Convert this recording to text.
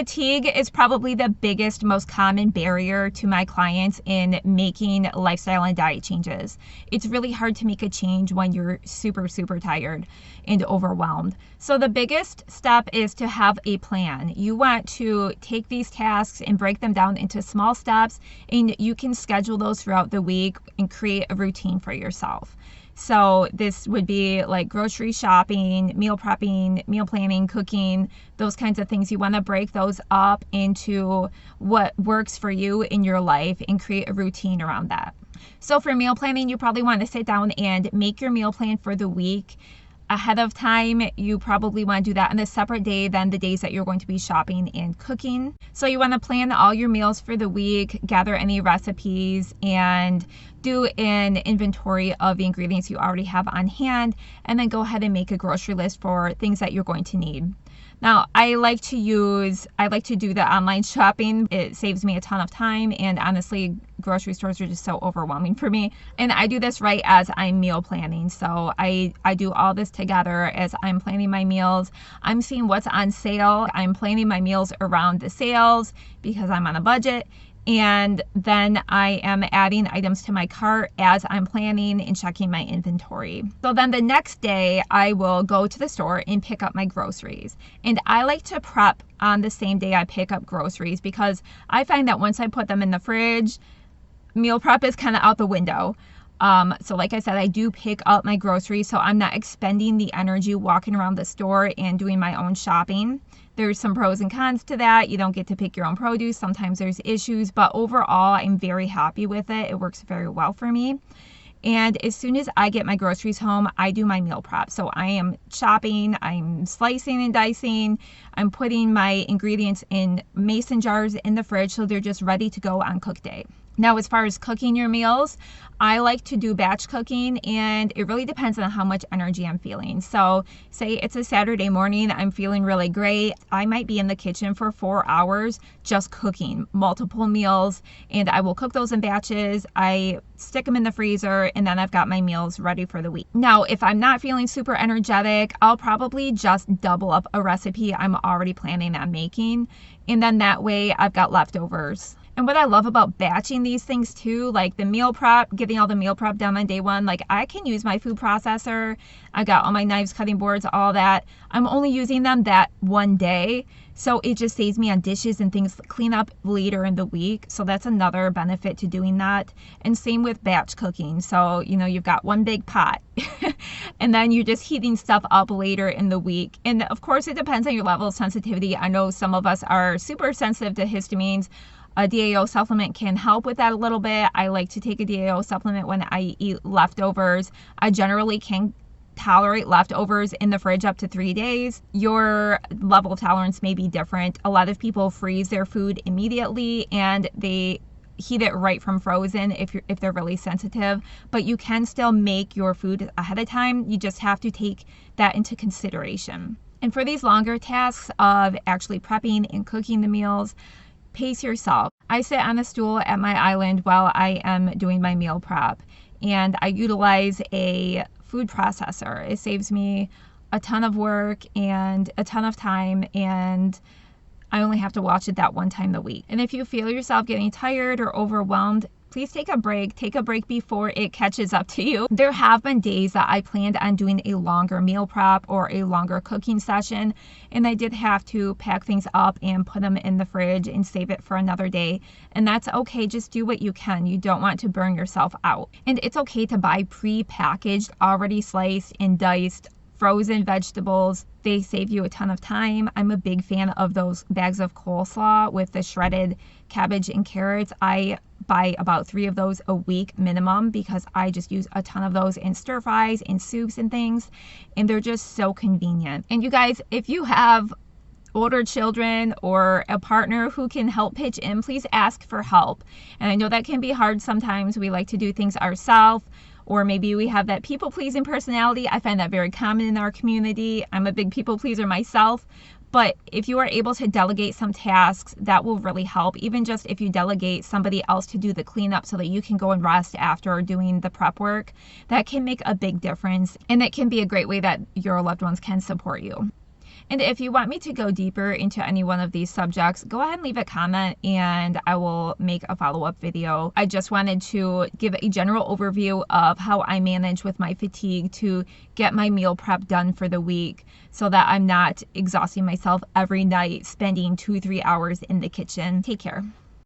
fatigue is probably the biggest, most common barrier to my clients in making lifestyle and diet changes. It's really hard to make a change when you're super, super tired and overwhelmed. So the biggest step is to have a plan. You want to take these tasks and break them down into small steps, and you can schedule those throughout the week and create a routine for yourself. So this would be like grocery shopping, meal prepping, meal planning, cooking, those kinds of things. You want to break those up into what works for you in your life and create a routine around that. So for meal planning, you probably want to sit down and make your meal plan for the week ahead of time. You probably want to do that on a separate day than the days that you're going to be shopping and cooking. So you want to plan all your meals for the week, gather any recipes, and do an inventory of the ingredients you already have on hand, and then go ahead and make a grocery list for things that you're going to need. Now, I like to do the online shopping. It saves me a ton of time, and honestly, grocery stores are just so overwhelming for me. And I do this right as I'm meal planning. So I do all this together as I'm planning my meals. I'm seeing what's on sale. I'm planning my meals around the sales because I'm on a budget. And then I am adding items to my cart as I'm planning and checking my inventory. So then the next day I will go to the store and pick up my groceries. And I like to prep on the same day I pick up groceries because I find that once I put them in the fridge, meal prep is kind of out the window. So like I said, I do pick up my groceries, so I'm not expending the energy walking around the store and doing my own shopping. There's some pros and cons to that. You don't get to pick your own produce. Sometimes there's issues, but overall, I'm very happy with it. It works very well for me. And as soon as I get my groceries home, I do my meal prep. So I am chopping, I'm slicing and dicing, I'm putting my ingredients in mason jars in the fridge so they're just ready to go on cook day. Now, as far as cooking your meals, I like to do batch cooking, and it really depends on how much energy I'm feeling. So say it's a Saturday morning, I'm feeling really great. I might be in the kitchen for 4 hours just cooking multiple meals, and I will cook those in batches. I stick them in the freezer, and then I've got my meals ready for the week. Now, if I'm not feeling super energetic, I'll probably just double up a recipe I'm already planning on making, and then that way I've got leftovers. And what I love about batching these things too, like the meal prep, getting all the meal prep done on day one, like I can use my food processor. I got all my knives, cutting boards, all that. I'm only using them that one day. So it just saves me on dishes and things clean up later in the week. So that's another benefit to doing that. And same with batch cooking. So, you've got one big pot and then you're just heating stuff up later in the week. And of course, it depends on your level of sensitivity. I know some of us are super sensitive to histamines. A DAO supplement can help with that a little bit. I like to take a DAO supplement when I eat leftovers. I generally can tolerate leftovers in the fridge up to 3 days. Your level of tolerance may be different. A lot of people freeze their food immediately and they heat it right from frozen if they're really sensitive, but you can still make your food ahead of time. You just have to take that into consideration. And for these longer tasks of actually prepping and cooking the meals, pace yourself. I sit on a stool at my island while I am doing my meal prep, and I utilize a food processor. It saves me a ton of work and a ton of time, and I only have to watch it that one time a week. And if you feel yourself getting tired or overwhelmed, please take a break. Take a break before it catches up to you. There have been days that I planned on doing a longer meal prep or a longer cooking session, and I did have to pack things up and put them in the fridge and save it for another day. And that's okay. Just do what you can. You don't want to burn yourself out. And it's okay to buy pre-packaged, already sliced and diced frozen vegetables. They save you a ton of time. I'm a big fan of those bags of coleslaw with the shredded cabbage and carrots. I buy about 3 of those a week minimum because I just use a ton of those in stir fries and soups and things, and they're just so convenient. And you guys, if you have older children or a partner who can help pitch in, please ask for help. And I know that can be hard sometimes. We like to do things ourselves, or maybe we have that people-pleasing personality. I find that very common in our community. I'm a big people pleaser myself. But if you are able to delegate some tasks, that will really help. Even just if you delegate somebody else to do the cleanup so that you can go and rest after doing the prep work, that can make a big difference. And it can be a great way that your loved ones can support you. And if you want me to go deeper into any one of these subjects, go ahead and leave a comment and I will make a follow-up video. I just wanted to give a general overview of how I manage with my fatigue to get my meal prep done for the week so that I'm not exhausting myself every night, spending 2-3 hours in the kitchen. Take care.